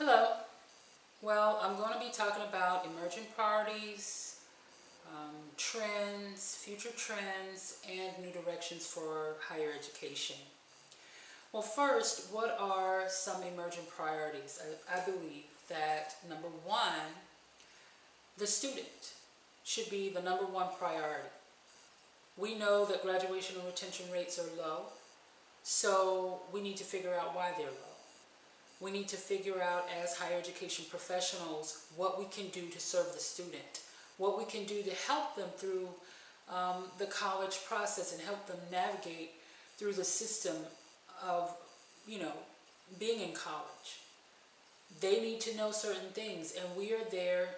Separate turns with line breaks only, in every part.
Hello. Well, I'm going to be talking about emerging priorities, trends, future trends, and new directions for higher education. Well, first, what are some emerging priorities? I believe that number one, the student should be the number one priority. We know that graduation and retention rates are low, so we need to figure out why they're low. We need to figure out as higher education professionals what we can do to serve the student, what we can do to help them through the college process and help them navigate through the system of, you know, being in college. They need to know certain things, and we are there,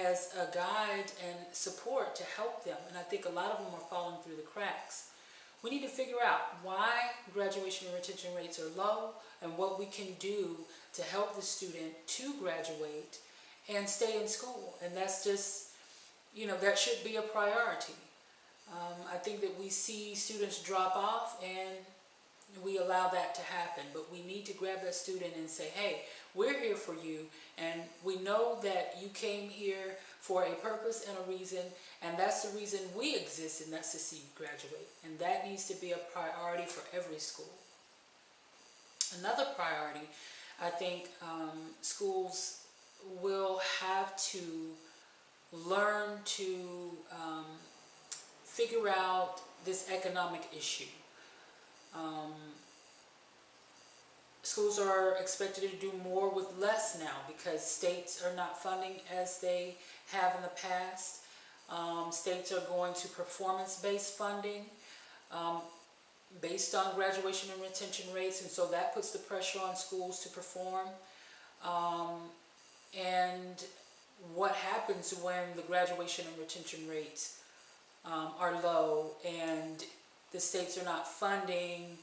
as a guide and support to help them. And I think a lot of them are falling through the cracks. We need to figure out why graduation and retention rates are low and what we can do to help the student to graduate and stay in school. And that's just, that should be a priority. I think that we see students drop off and we allow that to happen, but we need to grab that student and say, hey, we're here for you, and we know that you came here for a purpose and a reason, and that's the reason we exist, and that's to see you graduate. And that needs to be a priority for every school. Another priority, I think schools will have to learn to figure out this economic issue. Schools are expected to do more with less now because states are not funding as they have in the past. States are going to performance-based funding based on graduation and retention rates, and so that puts the pressure on schools to perform. And what happens when the graduation and retention rates are low and the states are not funding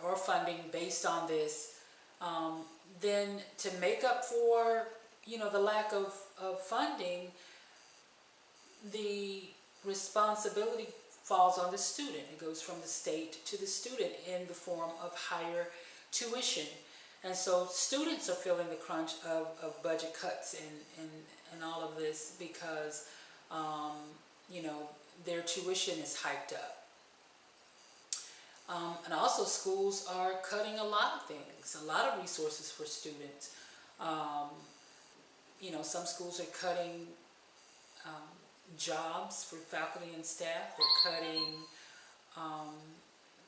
or funding based on this, then to make up for the lack of funding, the responsibility falls on the student. It goes from the state to the student in the form of higher tuition. And so students are feeling the crunch of budget cuts and all of this because their tuition is hiked up. And also schools are cutting a lot of things, a lot of resources for students. Some schools are cutting jobs for faculty and staff. They're cutting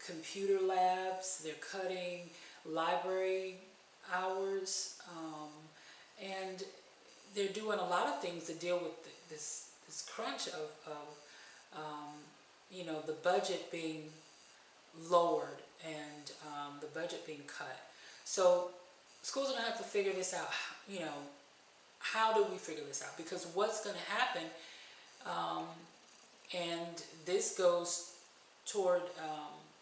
computer labs. They're cutting library hours. And they're doing a lot of things to deal with this crunch of the budget being lowered and the budget being cut. So schools are going to have to figure this out. How do we figure this out? Because what's going to happen, and this goes toward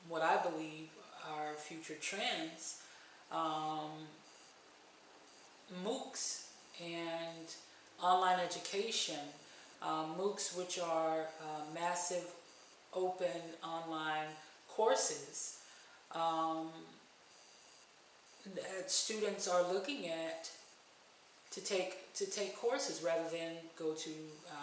what I believe are future trends, MOOCs and online education. MOOCs, which are massive open online courses that students are looking at to take courses rather than go to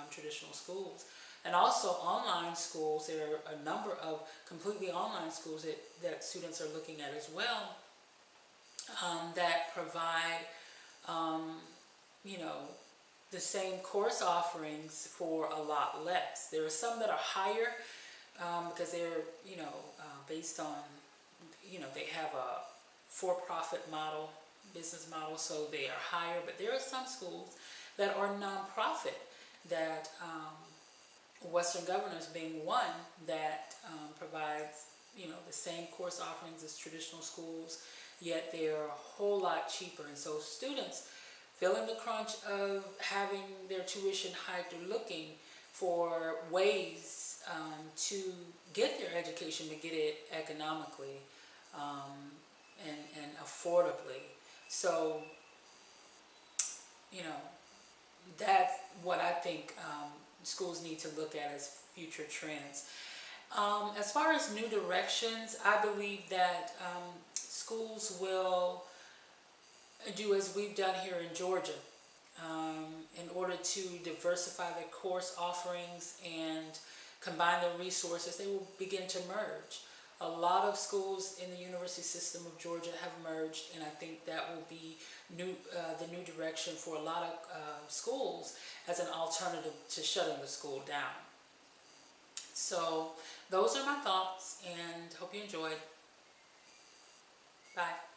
traditional schools. And also online schools. There are a number of completely online schools that students are looking at as well, that provide the same course offerings for a lot less. There are some that are higher because they're based on they have a for-profit model, business model, so they are higher. But there are some schools that are nonprofit that Western Governors being one that provides the same course offerings as traditional schools, yet they're a whole lot cheaper. And so students feeling the crunch of having their tuition hiked are looking for ways to get their education, to get it economically and affordably. So that's what I think schools need to look at as future trends. As far as new directions, I believe that schools will do as we've done here in Georgia, in order to diversify their course offerings and combine their resources. They will begin to merge. A lot of schools in the university system of Georgia have merged, and I think that will be the new direction for a lot of schools as an alternative to shutting the school down. So those are my thoughts, and hope you enjoyed. Bye.